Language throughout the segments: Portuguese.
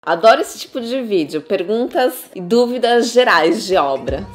Adoro esse tipo de vídeo, perguntas e dúvidas gerais de obra.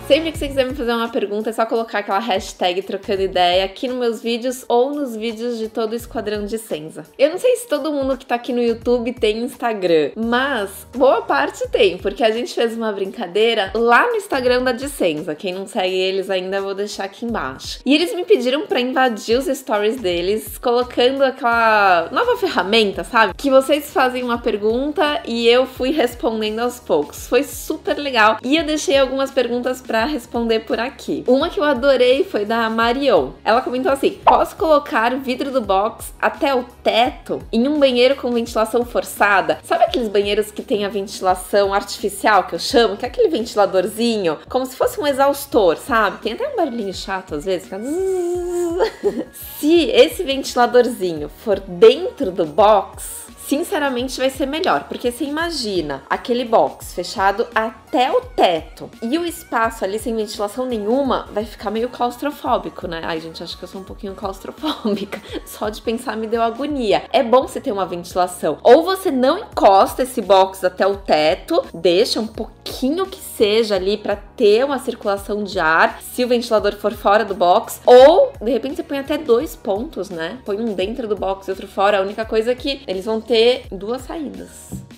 Sempre que você quiser me fazer uma pergunta, é só colocar aquela hashtag trocando ideia aqui nos meus vídeos ou nos vídeos de todo o Esquadrão de Senza. Eu não sei se todo mundo que tá aqui no YouTube tem Instagram, mas boa parte tem, porque a gente fez uma brincadeira lá no Instagram da Dissenza. Quem não segue eles ainda, eu vou deixar aqui embaixo. E eles me pediram pra invadir os stories deles, colocando aquela nova ferramenta, sabe? Que vocês fazem uma pergunta e eu fui respondendo aos poucos. Foi super legal. E eu deixei algumas perguntas pra responder por aqui. Uma que eu adorei foi da Marion. Ela comentou assim: posso colocar vidro do box até o teto em um banheiro com ventilação forçada? Sabe aqueles banheiros que tem a ventilação artificial, que eu chamo? Que é aquele ventiladorzinho, como se fosse um exaustor, sabe? Tem até um barulhinho chato às vezes, fica... Se esse ventiladorzinho for dentro do box, sinceramente vai ser melhor, porque você imagina aquele box fechado até o teto e o espaço ali sem ventilação nenhuma vai ficar meio claustrofóbico, né? Ai, gente, acho que eu sou um pouquinho claustrofóbica. Só de pensar me deu agonia. É bom você ter uma ventilação. Ou você não encosta esse box até o teto, deixa um pouquinho que seja ali pra ter uma circulação de ar, se o ventilador for fora do box, ou de repente você põe até 2 pontos, né? Põe um dentro do box e outro fora. A única coisa é que eles vão ter 2 saídas.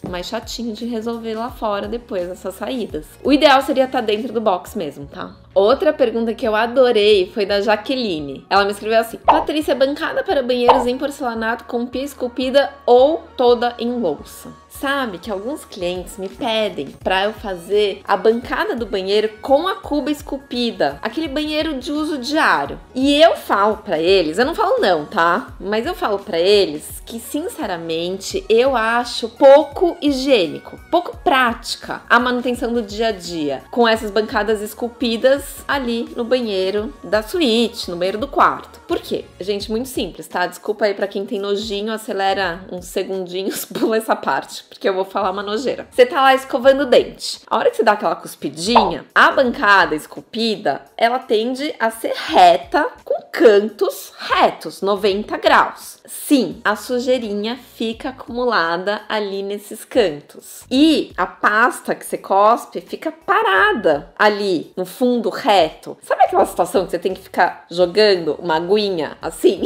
Mais chatinho de resolver lá fora depois essas saídas. O ideal seria estar dentro do box mesmo, tá? Outra pergunta que eu adorei foi da Jaqueline. Ela me escreveu assim: Patrícia, bancada para banheiros em porcelanato com pia esculpida ou toda em louça? Sabe que alguns clientes me pedem pra eu fazer a bancada do banheiro com a cuba esculpida, aquele banheiro de uso diário. E eu falo pra eles, eu não falo não, tá? Mas eu falo pra eles que, sinceramente, eu acho pouco higiênico, pouco prática a manutenção do dia a dia com essas bancadas esculpidas ali no banheiro da suíte, no banheiro do quarto. Por quê? Gente, muito simples, tá? Desculpa aí pra quem tem nojinho, acelera uns segundinhos, pula essa parte, porque eu vou falar uma nojeira. Você tá lá escovando o dente. A hora que você dá aquela cuspidinha, a bancada esculpida, ela tende a ser reta, com cantos retos, 90 graus. Sim, a sujeirinha fica acumulada ali nesses cantos. E a pasta que você cospe fica parada ali no fundo reto. Sabe aquela situação que você tem que ficar jogando uma aguinha assim?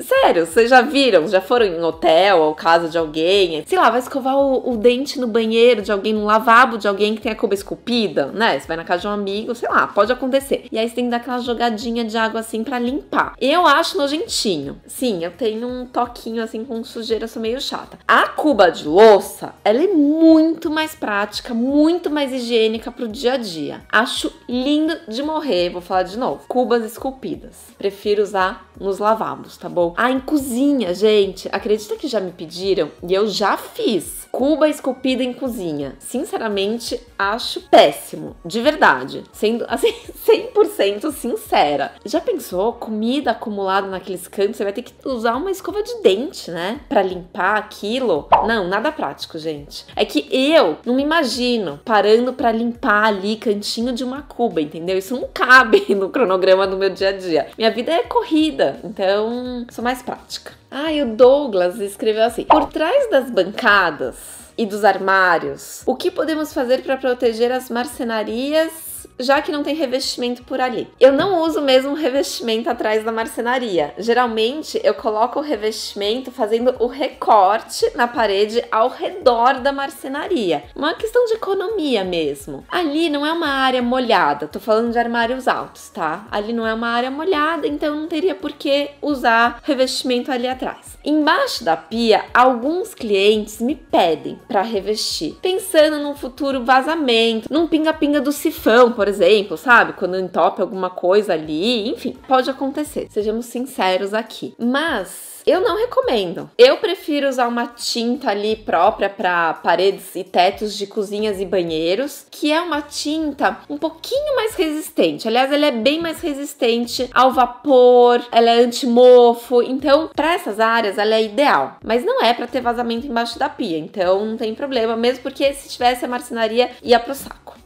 Sério, vocês já viram? Já foram em hotel ou casa de alguém? Sei lá, vai escovar o dente no banheiro de alguém, no lavabo de alguém que tem a cuba esculpida, né? Você vai na casa de um amigo, sei lá, pode acontecer. E aí você tem que dar aquela jogadinha de água assim pra limpar. Eu acho nojentinho. Sim, eu tenho um toquinho assim com sujeira, sou meio chata. A cuba de louça, ela é muito mais prática, muito mais higiênica pro dia a dia. Acho lindo de morrer, vou falar de novo. Cubas esculpidas. Prefiro usar nos lavabos, tá bom? Ah, em cozinha, gente, acredita que já me pediram e eu já fiz cuba esculpida em cozinha. Sinceramente, acho péssimo, de verdade, sendo assim 100% sincera. Já pensou? Comida acumulada naqueles cantos, você vai ter que usar uma escova de dente, né? Pra limpar aquilo. Não, nada prático, gente. É que eu não me imagino parando pra limpar ali cantinho de uma cuba, entendeu? Isso não cabe no cronograma do meu dia a dia. Minha vida é corrida, então sou mais prática. Ah, e o Douglas escreveu assim: por trás das bancadas e dos armários, o que podemos fazer para proteger as marcenarias, já que não tem revestimento por ali? Eu não uso mesmo revestimento atrás da marcenaria. Geralmente eu coloco o revestimento fazendo o recorte na parede ao redor da marcenaria. Uma questão de economia mesmo. Ali não é uma área molhada, tô falando de armários altos, tá? Ali não é uma área molhada, então não teria por que usar revestimento ali atrás. Embaixo da pia, alguns clientes me pedem para revestir, pensando num futuro vazamento, num pinga-pinga do sifão, por exemplo, sabe? Quando entope alguma coisa ali, enfim, pode acontecer. Sejamos sinceros aqui. Mas cores. Eu não recomendo. Eu prefiro usar uma tinta ali própria para paredes e tetos de cozinhas e banheiros, que é uma tinta um pouquinho mais resistente. Aliás, ela é bem mais resistente ao vapor, ela é anti-mofo, então para essas áreas ela é ideal. Mas não é para ter vazamento embaixo da pia, então não tem problema, mesmo porque se tivesse a marcenaria ia pro saco.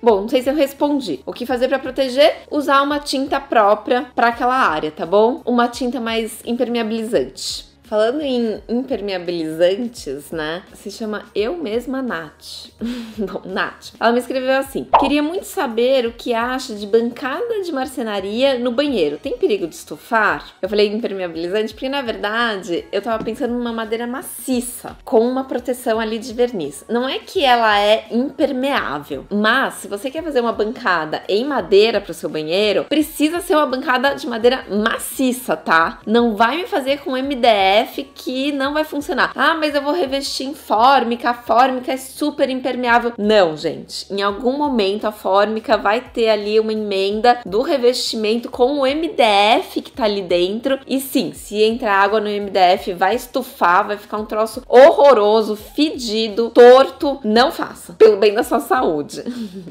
Bom, não sei se eu respondi. O que fazer para proteger? Usar uma tinta própria para aquela área, tá bom? Uma tinta mais impermeabilizante. Falando em impermeabilizantes, né? Se chama Eu Mesma Nath. Bom, Nath. Ela me escreveu assim: queria muito saber o que acha de bancada de marcenaria no banheiro. Tem perigo de estufar? Eu falei impermeabilizante porque, na verdade, eu tava pensando numa madeira maciça, com uma proteção ali de verniz. Não é que ela é impermeável, mas se você quer fazer uma bancada em madeira pro seu banheiro, precisa ser uma bancada de madeira maciça, tá? Não vai me fazer com MDF que não vai funcionar. Ah, mas eu vou revestir em fórmica, a fórmica é super impermeável. Não, gente. Em algum momento a fórmica vai ter ali uma emenda do revestimento com o MDF que tá ali dentro. E sim, se entrar água no MDF vai estufar, vai ficar um troço horroroso, fedido, torto. Não faça, pelo bem da sua saúde.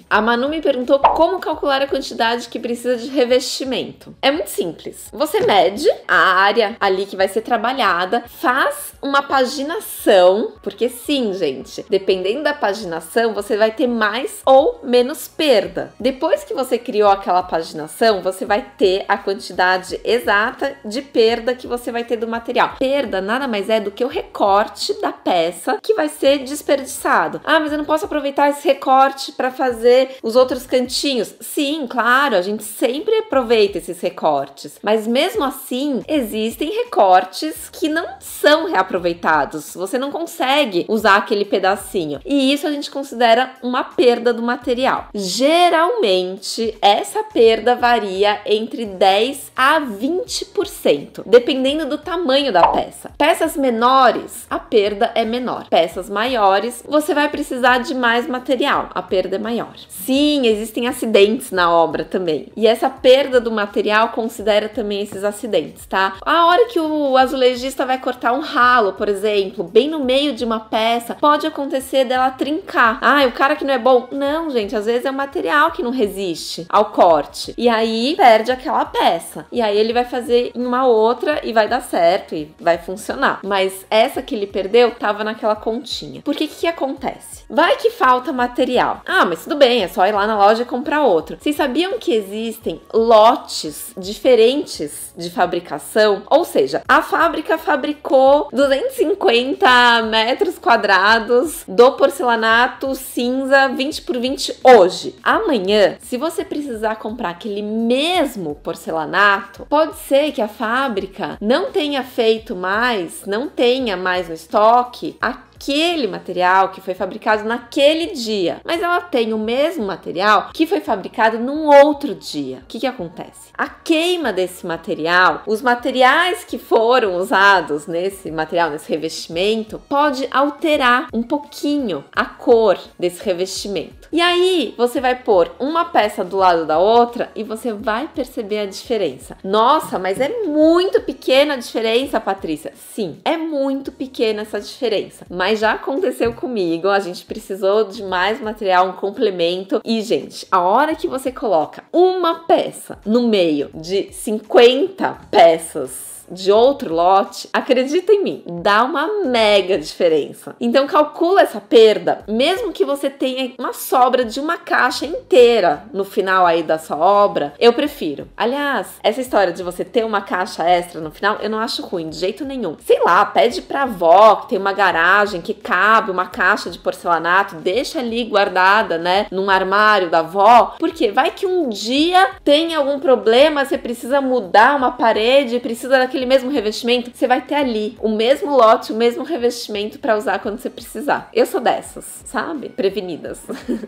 A Manu me perguntou como calcular a quantidade que precisa de revestimento. É muito simples. Você mede a área ali que vai ser trabalhada, faz uma paginação, porque sim, gente, dependendo da paginação, você vai ter mais ou menos perda. Depois que você criou aquela paginação, você vai ter a quantidade exata de perda que você vai ter do material. Perda nada mais é do que o recorte da peça que vai ser desperdiçado. Ah, mas eu não posso aproveitar esse recorte para fazer os outros cantinhos. Sim, claro, a gente sempre aproveita esses recortes, mas mesmo assim, existem recortes que não são reaproveitados. Você não consegue usar aquele pedacinho. E isso a gente considera uma perda do material. Geralmente, essa perda varia entre 10 a 20%, dependendo do tamanho da peça. Peças menores, a perda é menor. Peças maiores, você vai precisar de mais material. A perda é maior. Sim, existem acidentes na obra também. E essa perda do material considera também esses acidentes, tá? A hora que o azulejista vai cortar um ralo, por exemplo, bem no meio de uma peça, pode acontecer dela trincar. Ah, o cara que não é bom. Não, gente, às vezes é o material que não resiste ao corte. E aí perde aquela peça. E aí ele vai fazer em uma outra e vai dar certo e vai funcionar. Mas essa que ele perdeu tava naquela continha. Por que que acontece? Vai que falta material. Ah, mas tudo bem, é só ir lá na loja e comprar outro. Vocês sabiam que existem lotes diferentes de fabricação? Ou seja, a fábrica fabricou 250 metros quadrados do porcelanato cinza 20 por 20 hoje. Amanhã, se você precisar comprar aquele mesmo porcelanato, pode ser que a fábrica não tenha feito mais, não tenha mais no estoque aquele material que foi fabricado naquele dia, mas ela tem o mesmo material que foi fabricado num outro dia. O que que acontece? A queima desse material, os materiais que foram usados nesse material, nesse revestimento, pode alterar um pouquinho a cor desse revestimento. E aí, você vai pôr uma peça do lado da outra e você vai perceber a diferença. Nossa, mas é muito pequena a diferença, Patrícia. Sim, é muito pequena essa diferença, mas já aconteceu comigo, a gente precisou de mais material, um complemento. E, gente, a hora que você coloca uma peça no meio de 50 peças de outro lote, acredita em mim, dá uma mega diferença. Então calcula essa perda, mesmo que você tenha uma sobra de uma caixa inteira no final aí da sua obra, eu prefiro. Aliás, essa história de você ter uma caixa extra no final, eu não acho ruim de jeito nenhum. Sei lá, pede pra avó que tem uma garagem que cabe uma caixa de porcelanato, deixa ali guardada, né, num armário da avó, porque vai que um dia tem algum problema, você precisa mudar uma parede, precisa daquele mesmo revestimento, você vai ter ali o mesmo lote, o mesmo revestimento pra usar quando você precisar. Eu sou dessas, sabe? Prevenidas.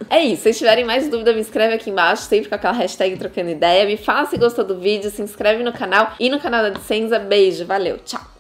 É isso, se tiverem mais dúvida, me escreve aqui embaixo, sempre com aquela hashtag trocando ideia. Me fala se gostou do vídeo, se inscreve no canal e no canal da Dicenza. Beijo, valeu, tchau!